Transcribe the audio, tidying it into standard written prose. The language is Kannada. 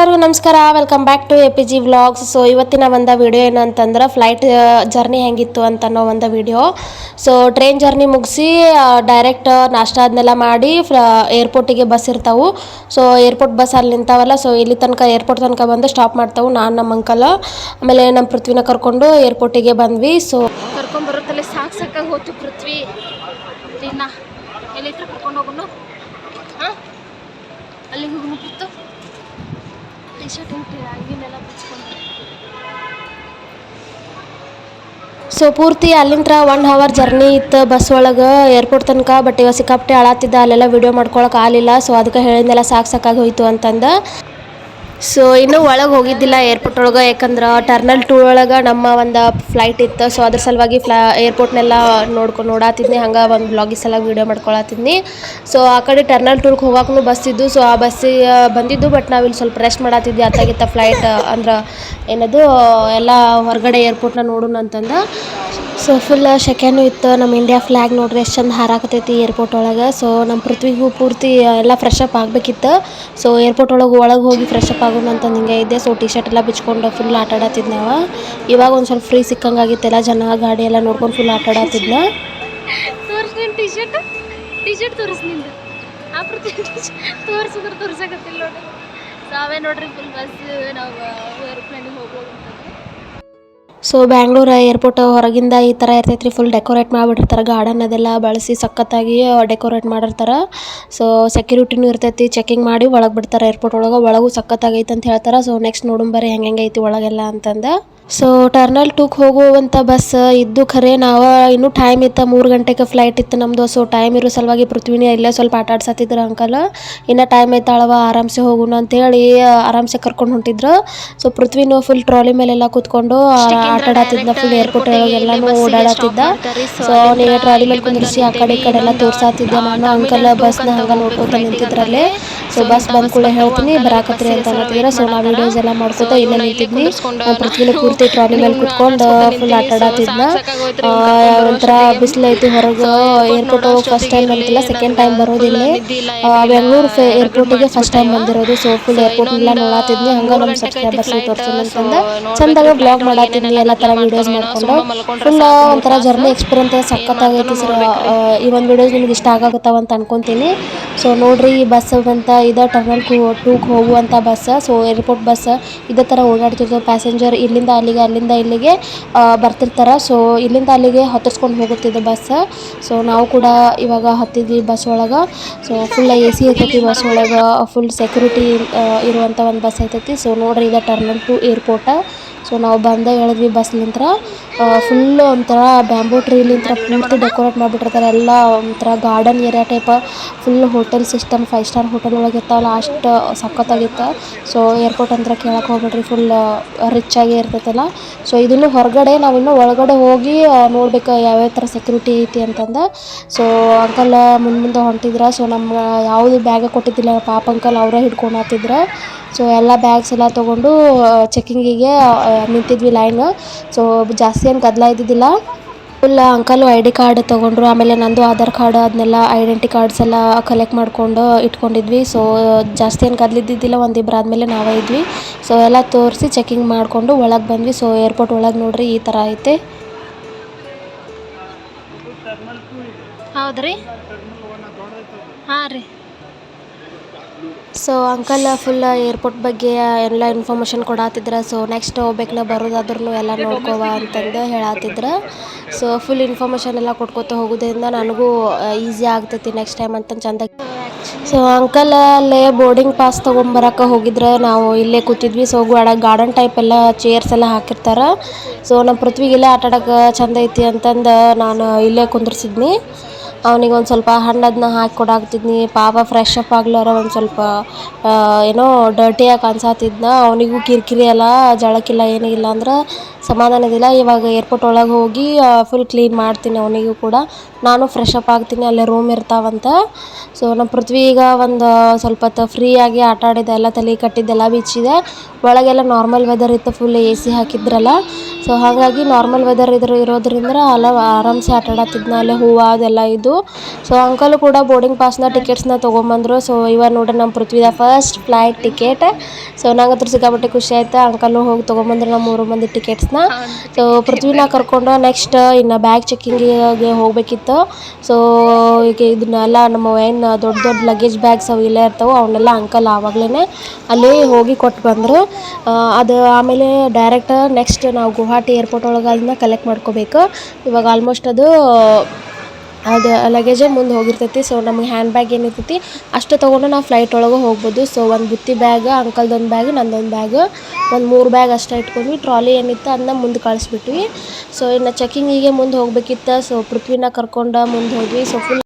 ಎಲ್ಲರಿಗೂ ನಮಸ್ಕಾರ, welcome back to APG vlogs. So ಇವತ್ತಿನ ಒಂದು ವಿಡಿಯೋ ಏನು ಅಂತಂದ್ರೆ ಫ್ಲೈಟ್ ಜರ್ನಿ ಹೆಂಗಿತ್ತು ಅಂತ ಅನ್ನೋ ಒಂದು ವಿಡಿಯೋ. ಸೊ ಟ್ರೈನ್ ಜರ್ನಿ ಮುಗಿಸಿ ಡೈರೆಕ್ಟ್ ನಾಷ್ಟ ಅದನ್ನೆಲ್ಲ ಮಾಡಿ ಏರ್ಪೋರ್ಟಿಗೆ ಬಸ್ ಇರ್ತಾವೆ. ಸೊ ಏರ್ಪೋರ್ಟ್ ಬಸ್ ಅಲ್ಲಿ ನಿಂತಾವಲ್ಲ, ಸೊ ಇಲ್ಲಿ ತನಕ ಏರ್ಪೋರ್ಟ್ ತನಕ ಬಂದು ಸ್ಟಾಪ್ ಮಾಡ್ತಾವೆ. ನಾನು ನಮ್ಮ ಅಂಕಲ್ ಆಮೇಲೆ ನಮ್ಮ ಪೃಥ್ವಿನ ಕರ್ಕೊಂಡು ಏರ್ಪೋರ್ಟಿಗೆ ಬಂದ್ವಿ. ಸೊ ಕರ್ಕೊಂಡ್ಬರುತ್ತಲ್ಲಿ ಸಾಕಾಗಿ ಹೋಯ್ತು ಪೃಥ್ವಿ. ಎಲ್ಲಿ ಕರ್ಕೊಂಡು ಹೋಗೋಣ, ಅಲ್ಲಿಗೆ ಹೋಗ್ಬಿಟ್ಟು ಟಿ ಶರ್ಟ್ ಹಂಗಿನೆಲ್ಲ ಬಿಚ್ಕೊಂಡು. ಸೊ ಪೂರ್ತಿ ಅಲ್ಲಿಂದ 1 ಅವರ್ ಜರ್ನಿ ಇತ್ತು ಬಸ್ ಒಳಗೆ ಏರ್ಪೋರ್ಟ್ ತನಕ. ಬಟ್ ಇವಾಗ ಸಿಕ್ಕಾಪಟ್ಟೆ ಅಳಾತಿದ್ದ, ಅಲ್ಲೆಲ್ಲ ವಿಡಿಯೋ ಮಾಡ್ಕೊಳಕ್ಕೆ ಆಗಲಿಲ್ಲ. ಸೊ ಅದಕ್ಕೆ ಹೇಳಿದ್ನೆಲ್ಲ ಸಾಕಾಗಿ ಹೋಯ್ತು ಅಂತಂದು. ಸೊ ಇನ್ನೂ ಒಳಗೆ ಹೋಗಿದ್ದಿಲ್ಲ ಏರ್ಪೋರ್ಟ್ ಒಳಗೆ, ಯಾಕಂದ್ರೆ ಟರ್ನಲ್ 2 ಒಳಗೆ ನಮ್ಮ ಒಂದು ಫ್ಲೈಟ್ ಇತ್ತು. ಸೊ ಅದ್ರ ಸಲುವಾಗಿ ಏರ್ಪೋರ್ಟ್ನೆಲ್ಲ ನೋಡಾತಿದ್ನಿ, ಹಂಗೆ ಒಂದು ಬ್ಲಾಗಿಗೆ ಸಲ ವೀಡಿಯೋ ಮಾಡ್ಕೊಳತ್ತಿದ್ನಿ. ಸೊ ಆ ಕಡೆ ಟರ್ನಲ್ 2ಗೆ ಹೋಗೋಕ್ಕೂ ಬಸ್ ಇದ್ದು. ಸೊ ಆ ಬಸ್ಸಿಗೆ ಬಂದಿದ್ದು, ಬಟ್ ನಾವಿಲ್ಲಿ ಸ್ವಲ್ಪ ರೆಸ್ಟ್ ಮಾಡತ್ತಿದ್ವಿ. ಅತ್ತಾಗಿತ್ತ ಫ್ಲೈಟ್ ಅಂದ್ರೆ ಏನದು ಎಲ್ಲ ಹೊರಗಡೆ ಏರ್ಪೋರ್ಟ್ನ ನೋಡೋಣ ಅಂತಂದು. ಸೊ ಫುಲ್ ಸೆಕೆಂಡು ಇತ್ತು. ನಮ್ಮ ಇಂಡಿಯಾ ಫ್ಲ್ಯಾಗ್ ನೋಡ್ರಿ ಎಷ್ಟು ಚಂದ ಹಾರಾಕತೈತಿ ಏರ್ಪೋರ್ಟ್ ಒಳಗೆ. ಸೊ ನಮ್ಮ ಪೃಥ್ವಿಗೂ ಪೂರ್ತಿ ಎಲ್ಲ ಫ್ರೆಶ್ ಅಪ್ ಆಗಬೇಕಿತ್ತು. ಸೊ ಏರ್ಪೋರ್ಟ್ ಒಳಗೆ ಹೋಗಿ ಫ್ರೆಶ್ ಅಪ್ ಆಗೋಣ ಅಂತ ಹಿಂಗೆ ಇದ್ದೆ. ಸೊ ಟಿ ಶರ್ಟ್ ಎಲ್ಲ ಬಿಚ್ಕೊಂಡು ಫುಲ್ ಆಟಾಡತ್ತಿದ್ದು ನಾವು. ಇವಾಗ ಒಂದು ಸ್ವಲ್ಪ ಫ್ರೀ ಸಿಕ್ಕಂಗಾಗಿತ್ತೆಲ್ಲ, ಜನ ಗಾಡಿ ಎಲ್ಲ ನೋಡ್ಕೊಂಡು ಫುಲ್ ಆಟಾಡತ್ತಿದ್ನ. ಟಿ ಶರ್ಟ್ ತೋರಿಸ್ ನಿಂದು ಆ ಪೃಥ್ವಿ ತೋರಿಸಿದ್ರೆ ತೋರ್ಸಕತ್ತಿಲ್ಲ ನೋಡಿ. ನಾವೇ ನೋಡ್ರಿ ಫುಲ್ ಬಸ್ ನಾವು ಏರೋಪ್ಲೇನಿಗೆ ಹೋಗ್ಬೋದು ಅಂತಂದ್ರೆ. ಸೊ ಬ್ಯಾಂಗ್ಳೂರು ಏರ್ಪೋರ್ಟ್ ಹೊರಗಿಂದ ಈ ಥರ ಇರ್ತೈತ್ರಿ, ಫುಲ್ ಡೆಕೋರೇಟ್ ಮಾಡಿಬಿಟ್ಟಿರ್ತಾರೆ. ಗಾರ್ಡನ್ ಅದೆಲ್ಲ ಬಳಸಿ ಸಖತ್ತಾಗಿ ಡೆಕೋರೇಟ್ ಮಾಡಿರ್ತಾರೆ. ಸೊ ಸೆಕ್ಯೂರಿಟಿನೂ ಇರ್ತೈತಿ, ಚೆಕಿಂಗ್ ಮಾಡಿ ಒಳಗೆ ಬಿಡ್ತಾರೆ ಏರ್ಪೋರ್ಟ್ ಒಳಗೂ ಸಖತ್ತಾಗೈತೆ ಅಂತ ಹೇಳ್ತಾರೆ. ಸೊ ನೆಕ್ಸ್ಟ್ ನೋಡೋಣ ಬರ್ರಿ ಹೆಂಗೆ ಐತಿ ಒಳಗೆಲ್ಲ ಅಂತಂದು. ಸೊ ಟರ್ನಲ್ 2ಗೆ ಹೋಗುವಂಥ ಬಸ್ ಇದ್ದು ಖರೆ ನಾವು ಇನ್ನೂ ಟೈಮ್ ಇತ್ತು, 3 ಗಂಟೆಗೆ ಫ್ಲೈಟ್ ಇತ್ತು ನಮ್ಮದು. ಸೊ ಟೈಮ್ ಇರೋ ಸಲುವಾಗಿ ಪೃಥ್ವಿನೇ ಇಲ್ಲೇ ಸ್ವಲ್ಪ ಆಟಾಡ್ಸತ್ತಿದ್ರು ಅಂಕಲ್. ಇನ್ನೂ ಟೈಮ್ ಐತಾಳವ ಆರಾಮ್ಸೆ ಹೋಗೋಣ ಅಂತೇಳಿ ಆರಾಮ್ಸೆ ಕರ್ಕೊಂಡು ಹೊಂಟಿದ್ರು. ಸೊ ಪೃಥ್ವಿನೂ ಫುಲ್ ಟ್ರಾಲಿ ಮೇಲೆಲ್ಲ ಕೂತ್ಕೊಂಡು ಆಟಾಡತ್ತಿದ್ದ, ಫುಲ್ ಏರ್ಪೋರ್ಟ್ ಒಳಗೆಲ್ಲಾನು ಓಡಾಡತ್ತಿದ್ದ. ಸೊ ಅವನಿಗೆ ಟ್ರಾಲಿ ಮೇಲೆ ಕುಂದಿರಿಸಿ ಆ ಕಡೆ ಈ ಕಡೆ ಎಲ್ಲ ತೋರ್ಸಾತಿದ್ದೆ ನಾನು. ಅಂಕಲ್ ಬಸ್ನ ಹಂಗೆ ನೋಡ್ಕೊತ ನಿಂತಿದ್ರಲ್ಲಿ. ಸೊ ಬಸ್ ಬಂದ ಕೂಡ ಹೇಳ್ತೀನಿ ಬರಾಕತ್ರಿ ಅಂತ ಅನ್ನತ್ತಿದ್ರೆ. ಸೊ ನಾವು ವಿಡಿಯೋಸ್ ಎಲ್ಲ ಮಾಡ್ಕೊತ ಇಲ್ಲೇ ನಿಂತಿದ್ವಿ. ಪೃಥ್ವಿನ ಪೂರ್ತಿ ಟ್ರಾಲಿ ಮೇಲೆ ಕುತ್ಕೊಂಡು ಫುಲ್ ಆಟಾಡತ್ತಿದ್ನ. ಒಂಥರ ಬಿಸಿಲೈತಿ ಹೊರಗೆ. ಏರ್ಪೋರ್ಟ್ ಹೋಗಿ ಫಸ್ಟ್ ಟೈಮ್ ಅಂತಿಲ್ಲ, ಸೆಕೆಂಡ್ ಟೈಮ್ ಬರೋದಿಲ್ಲ. ಬೆಂಗಳೂರು ಏರ್ಪೋರ್ಟಿಗೆ ಫಸ್ಟ್ ಟೈಮ್ ಬಂದಿರೋದು. ಸೊ ಫುಲ್ ಏರ್ಪೋರ್ಟ್ನೆಲ್ಲ ನೋಡಾತಿದ್ನಿ. ಹಂಗೆ ನಮ್ಮ ಸಬ್ಸ್ಕ್ರೈಬರ್ಸ್ ತೋರಿಸೋಣ ಅಂತಂದು ಚಂದಾಗ ಬ್ಲಾಗ್ ಮಾಡಾತಿದ್ನಿ, ಎಲ್ಲ ಥರ ವೀಡಿಯೋಸ್ ಮಾಡ್ಕೊಂಡು. ಫುಲ್ ಒಂಥರ ಜರ್ನಿ ಎಕ್ಸ್ಪೀರಿಯನ್ಸ್ ಸಖತ್ತಾಗೈತಿ ಸರ್. ಈ ಒಂದು ವೀಡಿಯೋಸ್ ನಿಮ್ಗೆ ಇಷ್ಟ ಆಗುತ್ತಾವ ಅಂತ ಅನ್ಕೊತೀನಿ. ಸೊ ನೋಡ್ರಿ ಈ ಬಸ್ ಅಂತ ಇದೆ ಟರ್ನಲ್ 2ಗೆ ಹೋಗುವಂಥ ಬಸ್. ಸೊ ಏರ್ಪೋರ್ಟ್ ಬಸ್ ಇದೇ ಥರ ಓಡಾಡ್ತಿರ್ತಾರೆ. ಪ್ಯಾಸೆಂಜರ್ ಇಲ್ಲಿಂದ ಅಲ್ಲಿಗೆ ಅಲ್ಲಿಂದ ಇಲ್ಲಿಗೆ ಬರ್ತಿರ್ತಾರೆ. ಸೊ ಇಲ್ಲಿಂದ ಅಲ್ಲಿಗೆ ಹತ್ತಿಸ್ಕೊಂಡು ಹೋಗುತ್ತಿದ್ದು ಬಸ್. ಸೊ ನಾವು ಕೂಡ ಇವಾಗ ಹತ್ತಿದ್ವಿ ಬಸ್ ಒಳಗೆ. ಸೊ ಫುಲ್ AC ಇರ್ತೈತಿ ಬಸ್ ಒಳಗೆ, ಫುಲ್ ಸೆಕ್ಯೂರಿಟಿ ಇರುವಂಥ ಒಂದು ಬಸ್ ಐತೈತಿ. ಸೊ ನೋಡ್ರಿ ಇದು ಟರ್ನಲ್ 2 ಏರ್ಪೋರ್ಟ್. ಸೊ ನಾವು ಬಂದ ಹೇಳಿದ್ವಿ ಬಸ್ಲಿಂತ್ರ. ಫುಲ್ ಒಂಥರ ಬ್ಯಾಂಬೂ ಟ್ರೀಲಿಂತ್ರ ಪೂರ್ತಿ ಡೆಕೋರೇಟ್ ಮಾಡಿಬಿಟ್ಟಿರ್ತಾರೆ. ಎಲ್ಲ ಒಂಥರ garden area type, full hotel system, 5 star hotel ಒಳಗೆ ಇರ್ತಾವಲ್ಲ ಅಷ್ಟು ಸಖತ್ತಾಗಿತ್ತು. ಸೊ ಏರ್ಪೋರ್ಟ್ ಅಂತ ಕೇಳಕ್ಕೆ ಹೋಗ್ಬೇಡ್ರಿ, ಫುಲ್ ರಿಚ್ ಆಗಿ ಇರ್ತೈತಲ್ಲ. ಸೊ ಇದನ್ನು ಹೊರಗಡೆ ನಾವಿನ್ನೂ ಒಳಗಡೆ ಹೋಗಿ ನೋಡ್ಬೇಕು ಯಾವ್ಯಾವ ಥರ ಸೆಕ್ಯೂರಿಟಿ ಐತಿ ಅಂತಂದು. ಸೊ ಅಂಕಲ್ ಮುಂದೆ ಹೊಂಟಿದ್ರ. ಸೊ ನಮ್ಮ ಯಾವುದು ಬ್ಯಾಗ ಕೊಟ್ಟಿದ್ದಿಲ್ಲ ಪಾಪ ಅಂಕಲ್, ಅವರೇ ಹಿಡ್ಕೊಂಡು ಹಾತಿದ್ರು. ಸೊ ಎಲ್ಲ ಬ್ಯಾಗ್ಸ್ ಎಲ್ಲ ತೊಗೊಂಡು ಚೆಕಿಂಗಿಗೆ ನಿಂತಿದ್ವಿ ಲೈನ್. ಸೊ ಜಾಸ್ತಿ ಏನು ಗದ್ದಲ ಇದ್ದಿದ್ದಿಲ್ಲ. ಫುಲ್ ಅಂಕಲು ID ಕಾರ್ಡ್ ತೊಗೊಂಡ್ರು. ಆಮೇಲೆ ನಂದು ಆಧಾರ್ ಕಾರ್ಡ್ ಅದನ್ನೆಲ್ಲ ಐಡೆಂಟಿ ಕಾರ್ಡ್ಸ್ ಎಲ್ಲ ಕಲೆಕ್ಟ್ ಮಾಡ್ಕೊಂಡು ಇಟ್ಕೊಂಡಿದ್ವಿ. ಸೊ ಜಾಸ್ತಿ ಏನು ಗದ್ದಲಿದ್ದಿದ್ದಿಲ್ಲ, ಒಂದಿಬ್ಬರು ಆದಮೇಲೆ ನಾವೇ ಇದ್ವಿ. ಸೊ ಎಲ್ಲ ತೋರಿಸಿ ಚೆಕಿಂಗ್ ಮಾಡಿಕೊಂಡು ಒಳಗೆ ಬಂದ್ವಿ. ಸೊ ಏರ್ಪೋರ್ಟ್ ಒಳಗೆ ನೋಡ್ರಿ ಈ ಥರ ಐತೆ. ಹೌದ್ರಿ, ಹಾಂ ರೀ. ಸೊ ಅಂಕಲ್ ಫುಲ್ ಏರ್ಪೋರ್ಟ್ ಬಗ್ಗೆ ಎಲ್ಲ ಇನ್ಫಾರ್ಮೇಷನ್ ಕೊಡಾತಿದ್ರು. ಸೊ ನೆಕ್ಸ್ಟ್ ಹೋಗ್ಬೇಕು ಬರೋದಾದ್ರೂ ಎಲ್ಲ ನೋಡ್ಕೋವ ಅಂತಂದು ಹೇಳತ್ತಿದ್ರು. ಸೊ ಫುಲ್ ಇನ್ಫಾರ್ಮೇಷನ್ ಎಲ್ಲ ಕೊಟ್ಕೋತ ಹೋಗೋದ್ರಿಂದ ನನಗೂ ಈಸಿ ಆಗ್ತೈತಿ ನೆಕ್ಸ್ಟ್ ಟೈಮ್ ಅಂತ ಚಂದ. ಸೊ ಅಂಕಲ್ ಅಲ್ಲೇ ಬೋರ್ಡಿಂಗ್ ಪಾಸ್ ತೊಗೊಂಬರಕ್ಕೆ ಹೋಗಿದ್ರೆ, ನಾವು ಇಲ್ಲೇ ಕೂತಿದ್ವಿ. ಸೊ ಗಾರ್ಡನ್ ಟೈಪ್ ಎಲ್ಲ ಚೇರ್ಸ್ ಎಲ್ಲ ಹಾಕಿರ್ತಾರೆ. ಸೊ ನಮ್ಮ ಪೃಥ್ವಿಗಿಲ್ಲೇ ಆಟಾಡೋಕೆ ಚಂದ ಐತಿ ಅಂತಂದು ನಾನು ಇಲ್ಲೇ ಕುಂದ್ರಿಸಿದ್ನಿ. ಅವನಿಗೆ ಒಂದು ಸ್ವಲ್ಪ ಹಣ್ಣದನ್ನ ಹಾಕಿ ಕೊಡಾಕ್ತಿದ್ನಿ. ಪಾಪ ಫ್ರೆಶ್ ಅಪ್ ಆಗ್ಲಾರ ಒಂದು ಸ್ವಲ್ಪ ಏನೋ ಡರ್ಟಿಯಾಗಿ ಕಾಣಿಸಾತಿದ್ನ. ಅವನಿಗೂ ಕಿರಿಕಿರಿ ಎಲ್ಲ ಜಳಕ್ಕಿಲ್ಲ ಏನಿಲ್ಲ ಅಂದ್ರೆ ಸಮಾಧಾನದಿಲ್ಲ. ಇವಾಗ ಏರ್ಪೋರ್ಟ್ ಒಳಗೆ ಹೋಗಿ ಫುಲ್ ಕ್ಲೀನ್ ಮಾಡ್ತೀನಿ ಅವನಿಗೂ ಕೂಡ. ನಾನು ಫ್ರೆಶ್ ಅಪ್ ಆಗ್ತೀನಿ, ಅಲ್ಲೇ ರೂಮ್ ಇರ್ತಾವಂತ. ಸೊ ನಮ್ಮ ಪೃಥ್ವಿ ಈಗ ಒಂದು ಸ್ವಲ್ಪ ಹೊತ್ತು ಫ್ರೀಯಾಗಿ ಆಟ ಆಡಿದೆ, ಎಲ್ಲ ತಲೆ ಕಟ್ಟಿದ್ದೆಲ್ಲ ಬಿಚ್ಚಿದೆ. ಒಳಗೆಲ್ಲ ನಾರ್ಮಲ್ ವೆದರ್ ಇತ್ತು, ಫುಲ್ AC ಹಾಕಿದ್ರಲ್ಲ. ಸೊ ಹಾಗಾಗಿ ನಾರ್ಮಲ್ ವೆದರ್ ಇರೋದ್ರಿಂದ ಅಲ್ಲ ಆರಾಮ್ಸೆ ಆಟ ಆಡತ್ತಿದ್ನ. ಅಲ್ಲೇ ಹೂವು ಅದೆಲ್ಲ ಇದ್ದು ಹೋಗ್ಬೋದು. ಸೊ ಅಂಕಲ್ ಕೂಡ ಬೋರ್ಡಿಂಗ್ ಪಾಸ್ನ ಟಿಕೆಟ್ಸ್ನ ತೊಗೊಂಬಂದರು. ಸೊ ಇವಾಗ ನೋಡ್ರಿ ನಮ್ಮ ಪೃಥ್ವಿದ ಫಸ್ಟ್ ಫ್ಲೈಟ್ ಟಿಕೆಟ್. ಸೊ ನಂಗಂತೂ ಸಿಕ್ಕಾಪಟ್ಟೆ ಖುಷಿ ಆಯ್ತು. ಅಂಕಲ್ನು ಹೋಗಿ ತೊಗೊಂಬಂದ್ರು ನಮ್ಮ 3 ಮಂದಿ ಟಿಕೆಟ್ಸ್ನ. ಸೊ ಪೃಥ್ವಿನ ಕರ್ಕೊಂಡು ನೆಕ್ಸ್ಟ್ ಇನ್ನು ಬ್ಯಾಗ್ ಚೆಕ್ಕಿಂಗಿಗೆ ಹೋಗಬೇಕಿತ್ತು. ಸೊ ಈಗ ಇದನ್ನೆಲ್ಲ ನಮ್ಮ ಏನು ದೊಡ್ಡ ದೊಡ್ಡ ಲಗೇಜ್ ಬ್ಯಾಗ್ಸ್ ಅವು ಇಲ್ಲೇ ಇರ್ತಾವೆ, ಅವನ್ನೆಲ್ಲ ಅಂಕಲ್ ಆವಾಗಲೇ ಅಲ್ಲಿ ಹೋಗಿ ಕೊಟ್ಟು ಬಂದರು. ಅದು ಆಮೇಲೆ ಡೈರೆಕ್ಟ್ ನೆಕ್ಸ್ಟ್ ನಾವು ಗುವಾಹಟಿ ಏರ್ಪೋರ್ಟ್ ಒಳಗೆ ಅದನ್ನ ಕಲೆಕ್ಟ್ ಮಾಡ್ಕೋಬೇಕು. ಇವಾಗ ಆಲ್ಮೋಸ್ಟ್ ಅದು ಲಗೇಜೇ ಮುಂದೆ ಹೋಗಿರ್ತೈತಿ. ಸೊ ನಮಗೆ ಹ್ಯಾಂಡ್ ಬ್ಯಾಗ್ ಏನಿರ್ತೈತಿ ಅಷ್ಟು ತೊಗೊಂಡು ನಾವು ಫ್ಲೈಟ್ ಒಳಗೆ ಹೋಗ್ಬೋದು. ಸೊ ಒಂದು ಬುತ್ತಿ ಬ್ಯಾಗ್, ಅಂಕಲ್ದೊಂದು ಬ್ಯಾಗ್, ನಂದೊಂದು ಬ್ಯಾಗ್, ಒಂದು 3 ಬ್ಯಾಗ್ ಅಷ್ಟೇ ಇಟ್ಕೊಂಡ್ವಿ. ಟ್ರಾಲಿ ಏನಿತ್ತು ಅದನ್ನ ಮುಂದೆ ಕಳಿಸ್ಬಿಟ್ವಿ. ಸೊ ಇನ್ನು ಚೆಕಿಂಗಿಗೆ ಮುಂದೆ ಹೋಗ್ಬೇಕಿತ್ತು. ಸೊ ಪೃಥ್ವಿನ ಕರ್ಕೊಂಡು ಮುಂದೆ ಹೋದ್ವಿ. So full